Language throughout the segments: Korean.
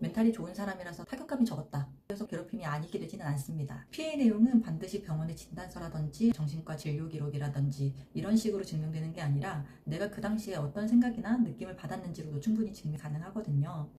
멘탈이 좋은 사람이라서 타격감이 적었다. 그래서 괴롭힘이 아니게 되지는 않습니다. 피해 내용은 반드시 병원의 진단서라든지 정신과 진료 기록이라든지 이런 식으로 증명되는 게 아니라 내가 그 당시에 어떤 생각이나 느낌을 받았는지로도 충분히 증명 가능하거든요.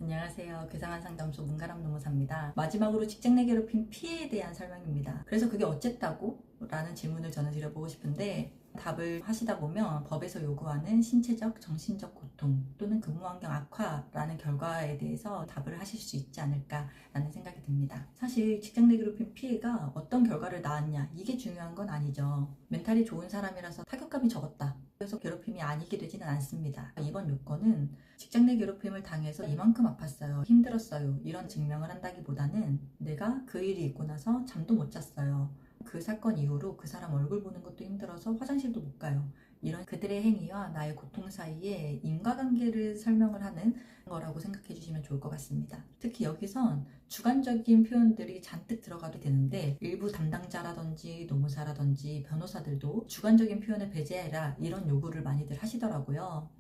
안녕하세요. 괴상한 상담소 문가람 노무사입니다. 마지막으로 직장 내 괴롭힘 피해에 대한 설명입니다. 그래서 그게 어쨌다고? 라는 질문을 저는 드려보고 싶은데 답을 하시다 보면 법에서 요구하는 신체적, 정신적 고통 또는 근무환경 악화라는 결과에 대해서 답을 하실 수 있지 않을까라는 생각이 듭니다. 사실 직장 내 괴롭힘 피해가 어떤 결과를 낳았냐 이게 중요한 건 아니죠. 멘탈이 좋은 사람이라서 타격감이 적었다. 그래서 괴롭힘이 아니게 되지는 않습니다. 이번 요건은 직장 내 괴롭힘을 당해서 이만큼 아팠어요, 힘들었어요 이런 증명을 한다기보다는 내가 그 일이 있고 나서 잠도 못 잤어요, 그 사건 이후로 그 사람 얼굴 보는 것도 힘들어서 화장실도 못 가요, 이런 그들의 행위와 나의 고통 사이에 인과관계를 설명을 하는 거라고 생각해 주시면 좋을 것 같습니다. 특히 여기선 주관적인 표현들이 잔뜩 들어가게 되는데 일부 담당자라든지 노무사라든지 변호사들도 주관적인 표현을 배제해라 이런 요구를 많이들 하시더라고요.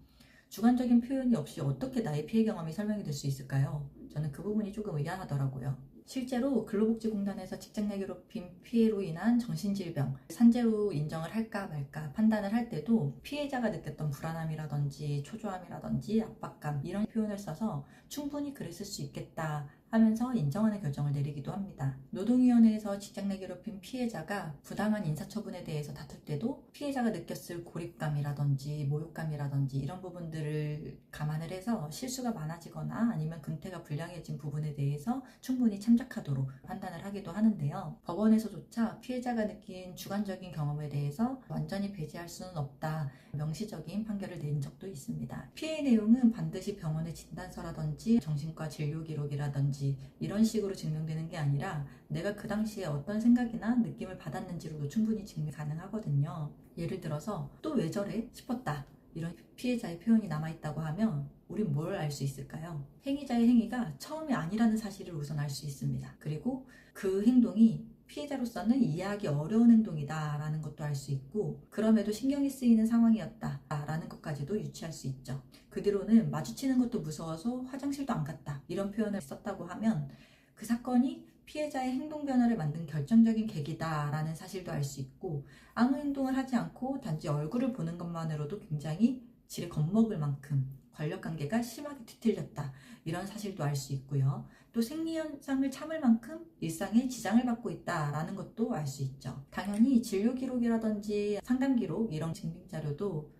주관적인 표현이 없이 어떻게 나의 피해 경험이 설명이 될 수 있을까요? 저는 그 부분이 조금 의아하더라고요. 실제로 근로복지공단에서 직장 내 괴롭힘 피해로 인한 정신질병, 산재로 인정을 할까 말까 판단을 할 때도 피해자가 느꼈던 불안함이라든지 초조함이라든지 압박감 이런 표현을 써서 충분히 그랬을 수 있겠다 하면서 인정하는 결정을 내리기도 합니다. 노동위원회에서 직장 내 괴롭힘 피해자가 부당한 인사처분에 대해서 다툴 때도 피해자가 느꼈을 고립감이라든지 모욕감이라든지 이런 부분들을 감안을 해서 실수가 많아지거나 아니면 근태가 불량해진 부분에 대해서 충분히 참작하도록 판단을 하기도 하는데요. 법원에서조차 피해자가 느낀 주관적인 경험에 대해서 완전히 배제할 수는 없다 명시적인 판결을 내린 적도 있습니다. 피해 내용은 반드시 병원의 진단서라든지 정신과 진료 기록이라든지 이런 식으로 증명되는 게 아니라 내가 그 당시에 어떤 생각이나 느낌을 받았는지로도 충분히 증명 가능하거든요. 예를 들어서 또 왜 저래 싶었다 이런 피해자의 표현이 남아있다고 하면 우린 뭘 알 수 있을까요? 행위자의 행위가 처음이 아니라는 사실을 우선 알 수 있습니다. 그리고 그 행동이 피해자로서는 이해하기 어려운 행동이다 라는 것도 알 수 있고 그럼에도 신경이 쓰이는 상황이었다 라는 것까지도 유추할 수 있죠. 그 뒤로는 마주치는 것도 무서워서 화장실도 안 갔다 이런 표현을 썼다고 하면 그 사건이 피해자의 행동 변화를 만든 결정적인 계기다 라는 사실도 알 수 있고 아무 행동을 하지 않고 단지 얼굴을 보는 것만으로도 굉장히 지레 겁먹을 만큼 권력관계가 심하게 뒤틀렸다 이런 사실도 알 수 있고요. 또 생리현상을 참을 만큼 일상에 지장을 받고 있다라는 것도 알 수 있죠. 당연히 진료 기록이라든지 상담 기록 이런 증빙 자료도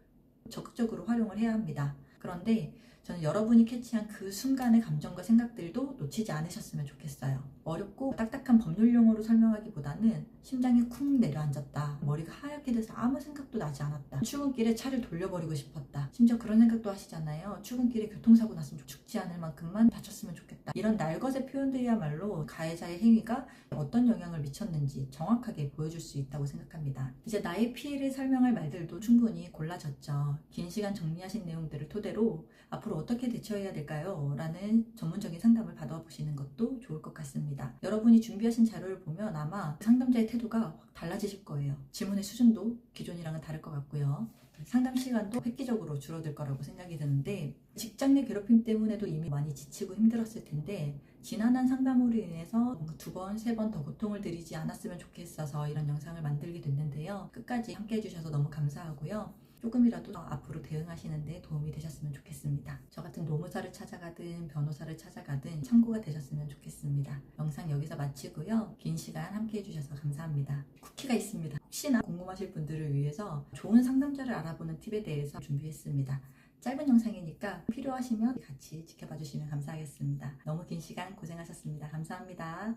적극적으로 활용을 해야 합니다. 그런데 저는 여러분이 캐치한 그 순간의 감정과 생각들도 놓치지 않으셨으면 좋겠어요. 어렵고 딱딱한 법률 용어로 설명하기보다는 심장이 쿵 내려앉았다, 머리가 하얗게 돼서 아무 생각도 나지 않았다, 출근길에 차를 돌려버리고 싶었다, 심지어 그런 생각도 하시잖아요. 출근길에 교통사고 났으면 죽지 않을 만큼만 다쳤으면 좋겠다. 이런 날것의 표현들이야말로 가해자의 행위가 어떤 영향을 미쳤는지 정확하게 보여줄 수 있다고 생각합니다. 이제 나의 피해를 설명할 말들도 충분히 골라졌죠. 긴 시간 정리하신 내용들을 토대로 앞으로 어떻게 대처해야 될까요? 라는 전문적인 상담을 받아보시는 것도 좋을 것 같습니다. 여러분이 준비하신 자료를 보면 아마 상담자의 태도가 확 달라지실 거예요. 질문의 수준도 기존이랑은 다를 것 같고요. 상담 시간도 획기적으로 줄어들 거라고 생각이 드는데 직장 내 괴롭힘 때문에도 이미 많이 지치고 힘들었을 텐데 지난한 상담으로 인해서 2번, 3번 더 고통을 드리지 않았으면 좋겠어서 이런 영상을 만들게 됐는데요. 끝까지 함께 해주셔서 너무 감사하고요. 조금이라도 앞으로 대응하시는 데 도움이 되셨으면 좋겠습니다. 저 같은 노무사를 찾아가든 변호사를 찾아가든 참고가 되셨으면 좋겠습니다. 영상 여기서 마치고요. 긴 시간 함께 해주셔서 감사합니다. 쿠키가 있습니다. 혹시나 궁금하실 분들을 위해서 좋은 상담자를 알아보는 팁에 대해서 준비했습니다. 짧은 영상이니까 필요하시면 같이 지켜봐 주시면 감사하겠습니다. 너무 긴 시간 고생하셨습니다. 감사합니다.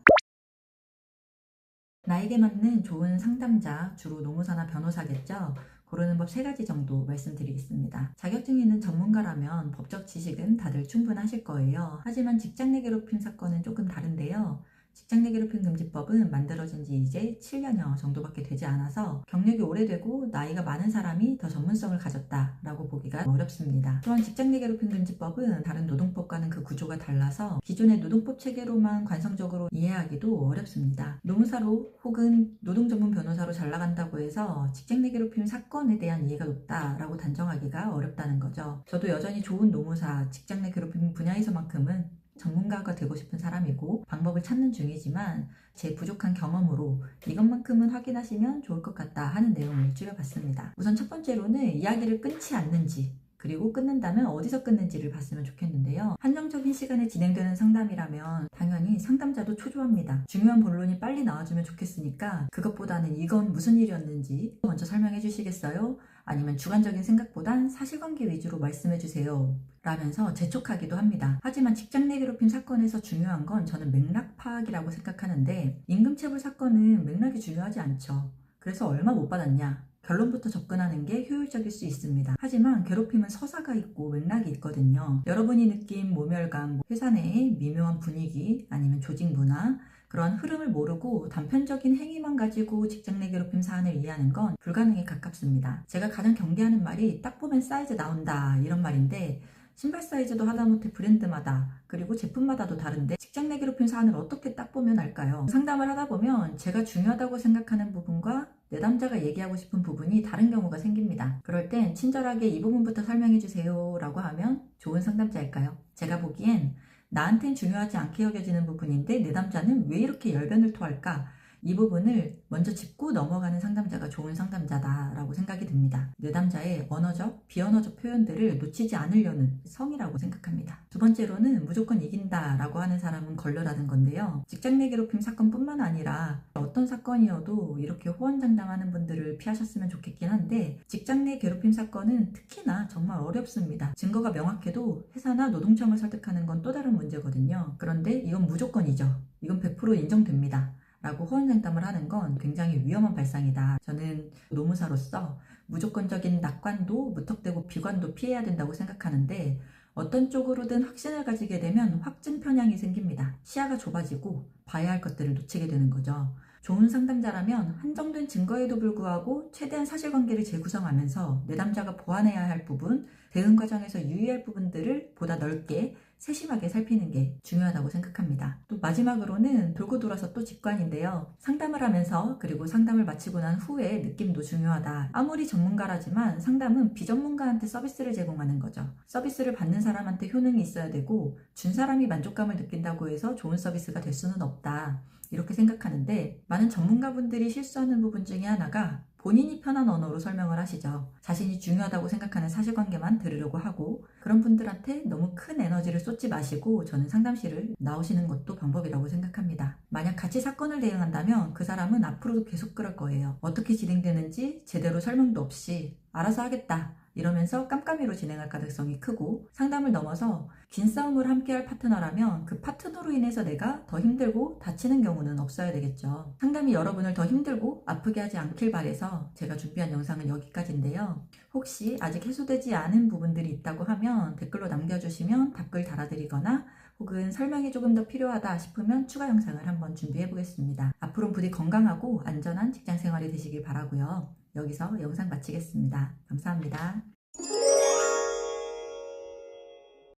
나에게 맞는 좋은 상담자, 주로 노무사나 변호사겠죠? 고르는 법 3가지 정도 말씀드리겠습니다. 자격증이 있는 전문가라면 법적 지식은 다들 충분하실 거예요. 하지만 직장 내 괴롭힘 사건은 조금 다른데요. 직장 내 괴롭힘 금지법은 만들어진 지 이제 7년여 정도밖에 되지 않아서 경력이 오래되고 나이가 많은 사람이 더 전문성을 가졌다라고 보기가 어렵습니다. 또한 직장 내 괴롭힘 금지법은 다른 노동법과는 그 구조가 달라서 기존의 노동법 체계로만 관성적으로 이해하기도 어렵습니다. 노무사로 혹은 노동 전문 변호사로 잘 나간다고 해서 직장 내 괴롭힘 사건에 대한 이해가 높다라고 단정하기가 어렵다는 거죠. 저도 여전히 좋은 노무사, 직장 내 괴롭힘 분야에서만큼은 전문가가 되고 싶은 사람이고 방법을 찾는 중이지만 제 부족한 경험으로 이것만큼은 확인하시면 좋을 것 같다 하는 내용을 줄여봤습니다. 우선 첫 번째로는 이야기를 끊지 않는지, 그리고 끊는다면 어디서 끊는지를 봤으면 좋겠는데요. 한정적인 시간에 진행되는 상담이라면 당연히 상담자도 초조합니다. 중요한 본론이 빨리 나와주면 좋겠으니까 그것보다는 이건 무슨 일이었는지 먼저 설명해 주시겠어요? 아니면 주관적인 생각보단 사실관계 위주로 말씀해 주세요 라면서 재촉하기도 합니다. 하지만 직장 내 괴롭힘 사건에서 중요한 건 저는 맥락 파악이라고 생각하는데 임금체불 사건은 맥락이 중요하지 않죠. 그래서 얼마 못 받았냐? 결론부터 접근하는 게 효율적일 수 있습니다. 하지만 괴롭힘은 서사가 있고 맥락이 있거든요. 여러분이 느낀 모멸감, 회사 내의 미묘한 분위기, 아니면 조직 문화, 그런 흐름을 모르고 단편적인 행위만 가지고 직장 내 괴롭힘 사안을 이해하는 건 불가능에 가깝습니다. 제가 가장 경계하는 말이 딱 보면 사이즈 나온다 이런 말인데 신발 사이즈도 하다못해 브랜드마다 그리고 제품마다도 다른데 직장 내 괴롭힘 사안을 어떻게 딱 보면 알까요? 상담을 하다 보면 제가 중요하다고 생각하는 부분과 내담자가 얘기하고 싶은 부분이 다른 경우가 생깁니다. 그럴 땐 친절하게 이 부분부터 설명해 주세요 라고 하면 좋은 상담자일까요? 제가 보기엔 나한텐 중요하지 않게 여겨지는 부분인데 내담자는 왜 이렇게 열변을 토할까? 이 부분을 먼저 짚고 넘어가는 상담자가 좋은 상담자다라고 생각이 듭니다. 내담자의 언어적, 비언어적 표현들을 놓치지 않으려는 성이라고 생각합니다. 두 번째로는 무조건 이긴다라고 하는 사람은 걸러라는 건데요. 직장 내 괴롭힘 사건뿐만 아니라 어떤 사건이어도 이렇게 호언장담하는 분들을 피하셨으면 좋겠긴 한데 직장 내 괴롭힘 사건은 특히나 정말 어렵습니다. 증거가 명확해도 회사나 노동청을 설득하는 건 또 다른 문제거든요. 그런데 이건 무조건이죠. 이건 100% 인정됩니다. 라고 호언장담을 하는 건 굉장히 위험한 발상이다. 저는 노무사로서 무조건적인 낙관도 무턱대고 비관도 피해야 된다고 생각하는데 어떤 쪽으로든 확신을 가지게 되면 확증 편향이 생깁니다. 시야가 좁아지고 봐야 할 것들을 놓치게 되는 거죠. 좋은 상담자라면 한정된 증거에도 불구하고 최대한 사실관계를 재구성하면서 내담자가 보완해야 할 부분, 대응 과정에서 유의할 부분들을 보다 넓게 세심하게 살피는 게 중요하다고 생각합니다. 또 마지막으로는 돌고 돌아서 또 직관인데요. 상담을 하면서 그리고 상담을 마치고 난 후에 느낌도 중요하다. 아무리 전문가라지만 상담은 비전문가한테 서비스를 제공하는 거죠. 서비스를 받는 사람한테 효능이 있어야 되고 준 사람이 만족감을 느낀다고 해서 좋은 서비스가 될 수는 없다. 이렇게 생각하는데 많은 전문가분들이 실수하는 부분 중에 하나가 본인이 편한 언어로 설명을 하시죠. 자신이 중요하다고 생각하는 사실관계만 들으려고 하고 그런 분들한테 너무 큰 에너지를 쏟지 마시고 저는 상담실을 나오시는 것도 방법이라고 생각합니다. 만약 같이 사건을 대응한다면 그 사람은 앞으로도 계속 그럴 거예요. 어떻게 진행되는지 제대로 설명도 없이 알아서 하겠다 이러면서 깜깜이로 진행할 가능성이 크고 상담을 넘어서 긴 싸움을 함께할 파트너라면 그 파트너로 인해서 내가 더 힘들고 다치는 경우는 없어야 되겠죠. 상담이 여러분을 더 힘들고 아프게 하지 않길 바라서 제가 준비한 영상은 여기까지인데요. 혹시 아직 해소되지 않은 부분들이 있다고 하면 댓글로 남겨주시면 답글 달아드리거나 혹은 설명이 조금 더 필요하다 싶으면 추가 영상을 한번 준비해 보겠습니다. 앞으로 부디 건강하고 안전한 직장 생활이 되시길 바라고요. 여기서 영상 마치겠습니다. 감사합니다.